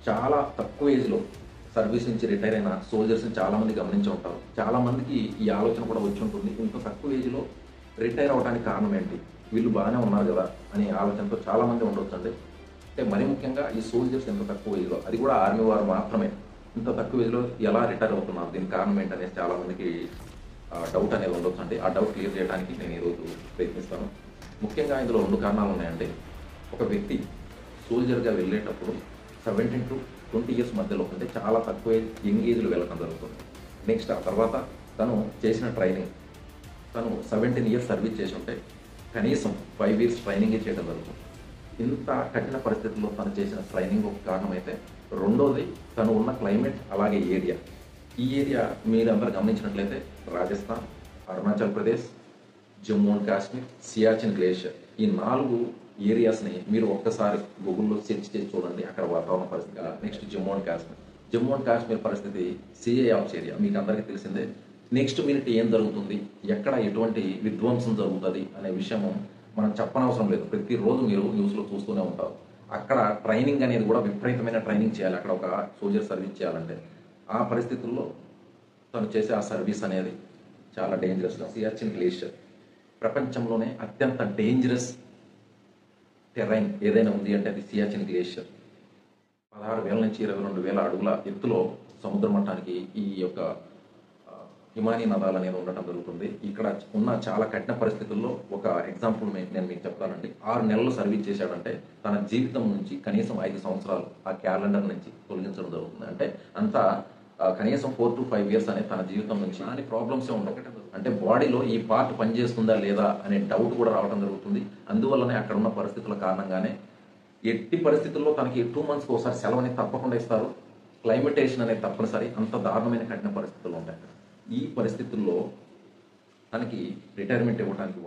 చాలా తక్కువ ఏజ్‌లో సర్వీస్ నుంచి రిటైర్ అయిన సోల్జర్స్‌ని చాలామంది గమనించి ఉంటారు. చాలామందికి ఈ ఆలోచన కూడా వచ్చి ఉంటుంది. ఇంత తక్కువ ఏజ్‌లో రిటైర్ అవ్వడానికి కారణం ఏంటి? వీళ్ళు బాగానే ఉన్నారు గదా! అనే ఆలోచనతో చాలామంది ఉండొచ్చండి. అంటే మరీ ముఖ్యంగా ఈ సోల్జర్స్ ఇంత తక్కువ ఏజ్‌లో, అది కూడా ఆర్మీ వారు మాత్రమే ఇంత తక్కువ ఏజ్‌లో ఎలా రిటైర్ అవుతున్నారు? దీనికి కారణం ఏంటనేసి చాలామందికి డౌట్ అనేది ఉండొచ్చండి. ఆ డౌట్ క్లియర్ చేయడానికి నేను ఈరోజు ప్రయత్నిస్తాను. ముఖ్యంగా ఇందులో 2 కారణాలు ఉన్నాయండి. ఒక వ్యక్తి సోల్జర్‌గా వెళ్ళేటప్పుడు 17-20 ఇయర్స్ మధ్యలో, అంటే చాలా తక్కువ యంగ్ ఏజ్‌లో వెళ్ళడం జరుగుతుంది. నెక్స్ట్ ఆ తర్వాత తను చేసిన ట్రైనింగ్, తను 17 ఇయర్స్ సర్వీస్ చేసి ఉంటే కనీసం 5 ఇయర్స్ ట్రైనింగే చేయడం జరుగుతుంది. ఇంత కఠిన పరిస్థితుల్లో తను చేసిన ట్రైనింగ్ ఒక కారణమైతే, రెండోది తను ఉన్న క్లైమేట్, అలాగే ఏరియా. ఈ ఏరియా మీరందరూ గమనించినట్లయితే రాజస్థాన్, అరుణాచల్ ప్రదేశ్, జమ్మూ అండ్ కాశ్మీర్, సియాచిన్ గ్లేషియర్, ఈ 4 ఏరియాస్‌ని మీరు ఒక్కసారి గూగుల్‌లో సెర్చ్ చేసి చూడండి. అక్కడ వాతావరణ పరిస్థితి. Next Jammu and Kashmir. Jammu and Kashmir పరిస్థితి సీఏ ఆప్స్ ఏరియా. మీకు అందరికీ తెలిసిందే. నెక్స్ట్ మినిట్ ఏం జరుగుతుంది, ఎక్కడ ఎటువంటి విధ్వంసం జరుగుతది అనే విషయము మనం చెప్పనవసరం లేదు. ప్రతిరోజు మీరు న్యూస్‌లో చూస్తూనే ఉంటారు. అక్కడ ట్రైనింగ్ అనేది కూడా విపరీతమైన ట్రైనింగ్ చేయాలి. అక్కడ ఒక సోల్జర్ సర్వీస్ చేయాలంటే. ఆ పరిస్థితుల్లో తను చేసే ఆ సర్వీస్ అనేది చాలా డేంజరస్‌గా. సియాచిన్ గ్లేషియర్ ప్రపంచంలోనే అత్యంత డేంజరస్ టెర్రైన్ ఏదైనా ఉంది అంటే అది సియాచిన్ గ్లేషియర్. 16,000 నుంచి 22,000 అడుగుల ఎత్తులో సముద్ర మట్టానికి ఈ యొక్క హిమానీ నదాలు అనేది ఉండటం జరుగుతుంది. ఇక్కడ ఉన్న చాలా కఠిన పరిస్థితుల్లో ఒక ఎగ్జాంపుల్ నేను మీకు చెప్తానండి. 6 నెలలు సర్వీస్ చేశాడంటే తన జీవితం నుంచి కనీసం 5 సంవత్సరాలు ఆ క్యాలెండర్ నుంచి తొలగించడం జరుగుతుంది. అంటే అంత కనీసం 4-5 ఇయర్స్ అనేది తన జీవితం నుంచి అన్ని ప్రాబ్లమ్సే ఉండవు. అంటే బాడీలో ఈ పార్ట్ పనిచేస్తుందా లేదా అనే డౌట్ కూడా రావడం జరుగుతుంది. అందువల్లనే అక్కడ ఉన్న పరిస్థితుల కారణంగానే ఎట్టి పరిస్థితుల్లో తనకి 2 మంత్స్‌కి ఒకసారి సెలవు అనేది తప్పకుండా ఇస్తారు. క్లైమేటేషన్ అనేది తప్పనిసరి. అంత దారుణమైన కఠిన పరిస్థితులు ఉంటాయి అక్కడ. ఈ పరిస్థితుల్లో తనకి రిటైర్మెంట్ ఇవ్వడానికి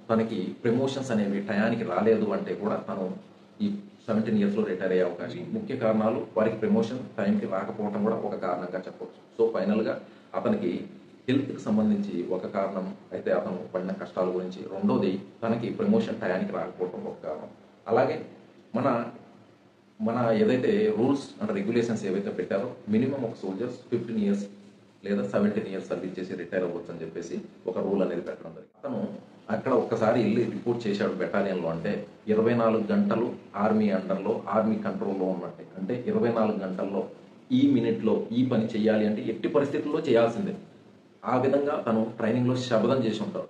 తనకి ప్రమోషన్స్ అనేవి టయానికి రాలేదు అంటే కూడా తను ఈ 17 ఇయర్స్‌లో రిటైర్ అయ్యే అవకాశం. ముఖ్య కారణాలు వారికి ప్రమోషన్ టైంకి రాకపోవడం కూడా ఒక కారణంగా చెప్పవచ్చు. సో ఫైనల్‌గా అతనికి హెల్త్‌కి సంబంధించి ఒక కారణం అయితే, అతను పడిన కష్టాల గురించి. రెండోది తనకి ప్రమోషన్ టయానికి రాకపోవడం ఒక కారణం. అలాగే మన మన ఏదైతే రూల్స్ అండ్ రెగ్యులేషన్స్ ఏవైతే పెట్టారో, మినిమం ఒక సోల్జర్స్ 15 ఇయర్స్ లేదా 17 ఇయర్స్ సర్వీస్ చేసి రిటైర్ అవ్వచ్చు అని చెప్పేసి ఒక రూల్ అనేది పెట్టడం జరిగింది. అతను అక్కడ ఒక్కసారి వెళ్ళి రిపోర్ట్ చేశాడు బెటాలియన్‌లో అంటే 24 గంటలు ఆర్మీ అండర్‌లో, ఆర్మీ కంట్రోల్‌లో ఉన్నట్టే. అంటే 24 గంటల్లో ఈ మినిట్‌లో ఈ పని చేయాలి అంటే ఎట్టి పరిస్థితుల్లో చేయాల్సిందే. ఆ విధంగా తను ట్రైనింగ్‌లో శపథం చేసి ఉంటాడు.